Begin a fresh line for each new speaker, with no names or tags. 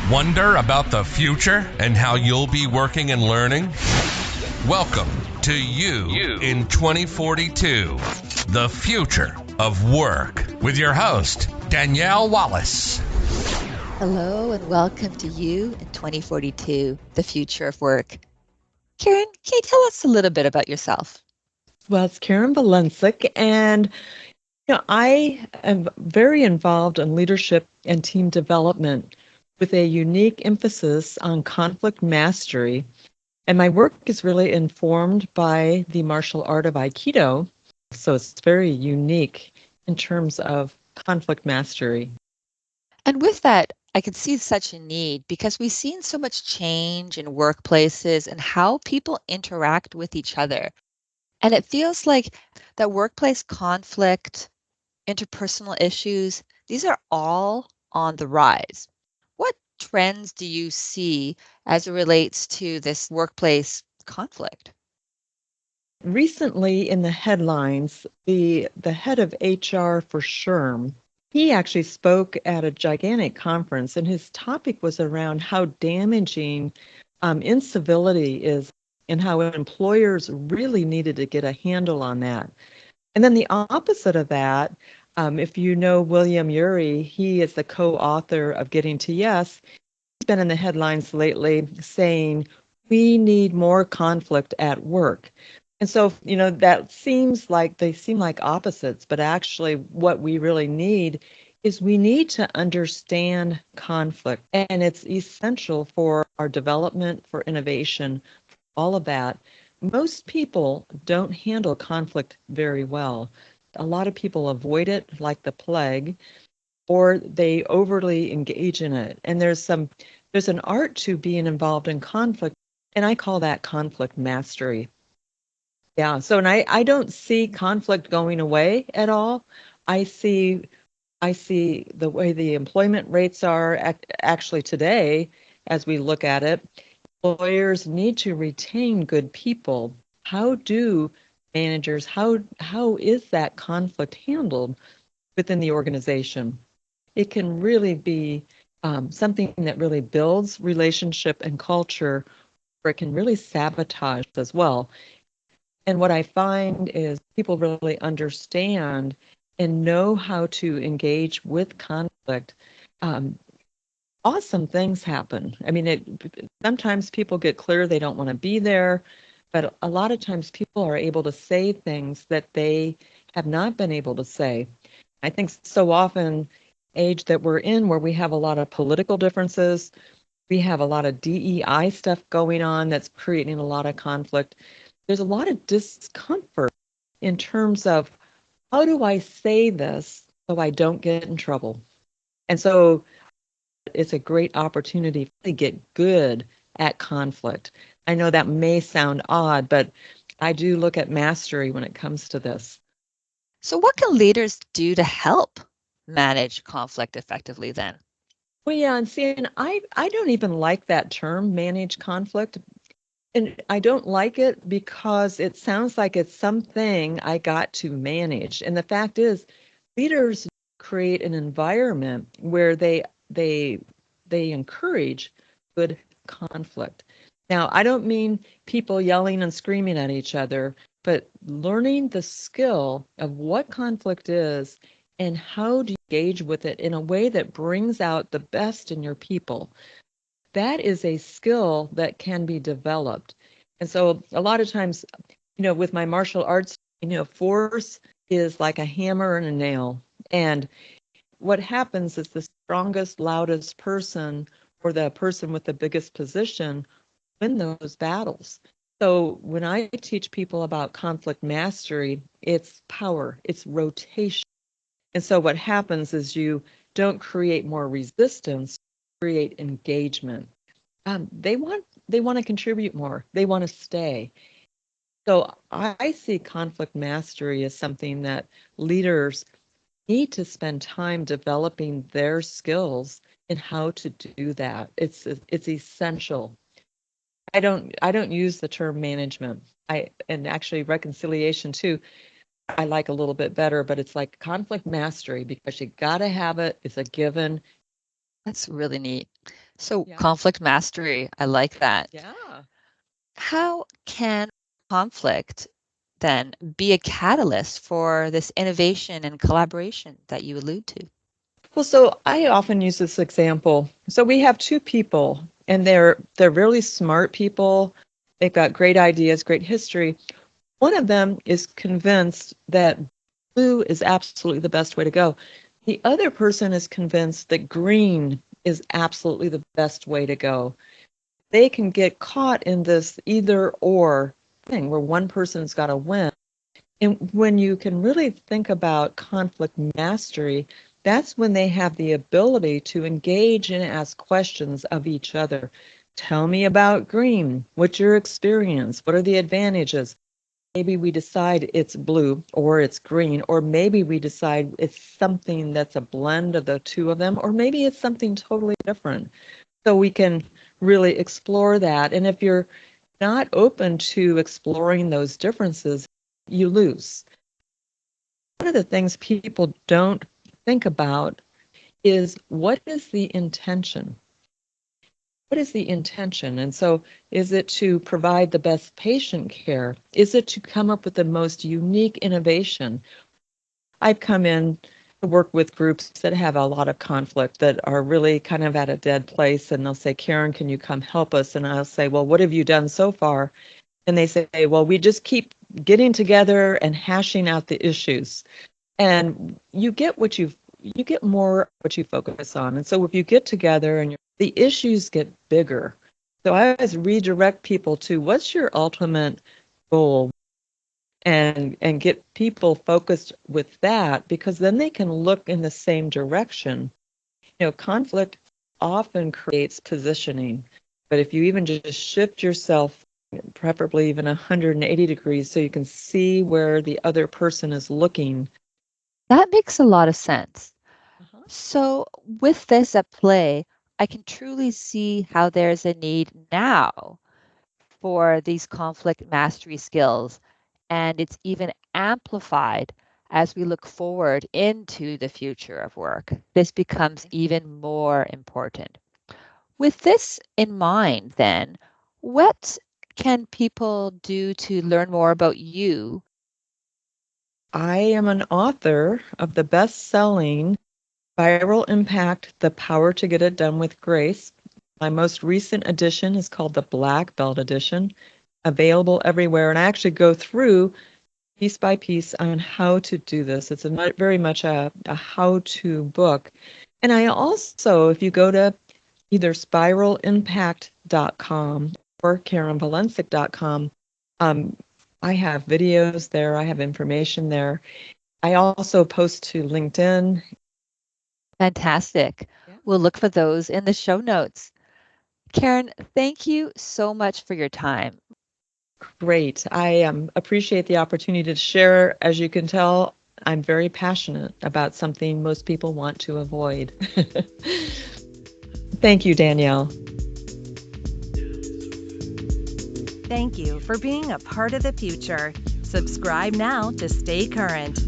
Wonder about the future and how you'll be working and learning? Welcome to You in 2042, the future of work, with your host, Danielle Wallace.
Hello and welcome to You in 2042, the future of work. Karen, can you tell us a little bit about yourself?
Well, it's Karen Valencic, and I am very involved in leadership and team development with a unique emphasis on conflict mastery. And my work is really informed by the martial art of Aikido, so it's very unique in terms of conflict mastery.
And with that, I could see such a need because we've seen so much change in workplaces and how people interact with each other. And it feels like that workplace conflict, interpersonal issues, these are all on the rise. What trends do you see as it relates to this workplace conflict?
Recently in the headlines, the head of HR for SHRM, he actually spoke at a gigantic conference, and his topic was around how damaging incivility is and how employers really needed to get a handle on that. And then the opposite of that, if you know William Ury, he is the co-author of Getting to Yes. He's been in the headlines lately saying, we need more conflict at work. And so, that they seem like opposites, but actually what we really need is we need to understand conflict. And it's essential for our development, for innovation, all of that. Most people don't handle conflict very well. A lot of people avoid it like the plague, or they overly engage in it. And there's an art to being involved in conflict, and I call that conflict mastery. Yeah. So, and I don't see conflict going away at all. I see the way the employment rates are actually today, as we look at it. Employers need to retain good people. How do managers, how is that conflict handled within the organization? It can really be something that really builds relationship and culture, or it can really sabotage as well. And what I find is people really understand and know how to engage with conflict. Awesome things happen. I mean, sometimes people get clear they don't want to be there, but a lot of times people are able to say things that they have not been able to say. I think so often, age that we're in, where we have a lot of political differences, we have a lot of DEI stuff going on that's creating a lot of conflict. There's a lot of discomfort in terms of, how do I say this so I don't get in trouble? And so it's a great opportunity to get good at conflict. I know that may sound odd, but I do look at mastery when it comes to this.
So, what can leaders do to help manage conflict effectively then?
Well, yeah, and I don't even like that term, manage conflict. And I don't like it because it sounds like it's something I got to manage. And the fact is, leaders create an environment where they encourage good conflict. Now, I don't mean people yelling and screaming at each other, but learning the skill of what conflict is and how to engage with it in a way that brings out the best in your people. That is a skill that can be developed. And so a lot of times, with my martial arts, force is like a hammer and a nail. And what happens is the strongest, loudest person, or the person with the biggest position, win those battles. So when I teach people about conflict mastery, it's power, it's rotation. And so what happens is you don't create more resistance, create engagement. They want to contribute more. They want to stay. So I see conflict mastery as something that leaders need to spend time developing their skills in how to do that. It's essential. I don't use the term management. And actually reconciliation too, I like a little bit better, but it's like conflict mastery because you got to have it. It's a given.
That's really neat. So,
Yeah.
conflict mastery, I like that.
Yeah.
How can conflict then be a catalyst for this innovation and collaboration that you allude to?
Well, so I often use this example. So we have two people, and they're really smart people. They've got great ideas, great history. One of them is convinced that blue is absolutely the best way to go. The other person is convinced that green is absolutely the best way to go. They can get caught in this either or thing where one person's got to win. And when you can really think about conflict mastery, that's when they have the ability to engage and ask questions of each other. Tell me about green. What's your experience? What are the advantages? Maybe we decide it's blue or it's green, or maybe we decide it's something that's a blend of the two of them, or maybe it's something totally different. So we can really explore that. And if you're not open to exploring those differences, you lose. One of the things people don't think about is what is the intention? What is the intention? And so, is it to provide the best patient care? Is it to come up with the most unique innovation? I've come in to work with groups that have a lot of conflict, that are really kind of at a dead place, and they'll say, Karen, can you come help us? And I'll say, well, what have you done so far? And they say, well, we just keep getting together and hashing out the issues. And you get you get more what you focus on. And so if you get together and the issues get bigger. So I always redirect people to what's your ultimate goal, and get people focused with that, because then they can look in the same direction. Conflict often creates positioning, but if you even just shift yourself, preferably even 180 degrees, so you can see where the other person is looking.
That makes a lot of sense.
Uh-huh.
So, with this at play, I can truly see how there's a need now for these conflict mastery skills, and it's even amplified as we look forward into the future of work. This becomes even more important. With this in mind, then, what can people do to learn more about you?
I am an author of the best-selling Viral Impact: The Power to Get It Done with Grace. My most recent edition is called the Black Belt Edition, available everywhere. And I actually go through piece by piece on how to do this. It's very much a how-to book. And I also, if you go to either spiralimpact.com or karenvalencic.com, I have videos there. I have information there. I also post to LinkedIn.
Fantastic.
Yeah.
We'll look for those in the show notes. Karen, thank you so much for your time.
Great. I appreciate the opportunity to share. As you can tell, I'm very passionate about something most people want to avoid. Thank you, Danielle.
Thank you for being a part of the future. Subscribe now to stay current.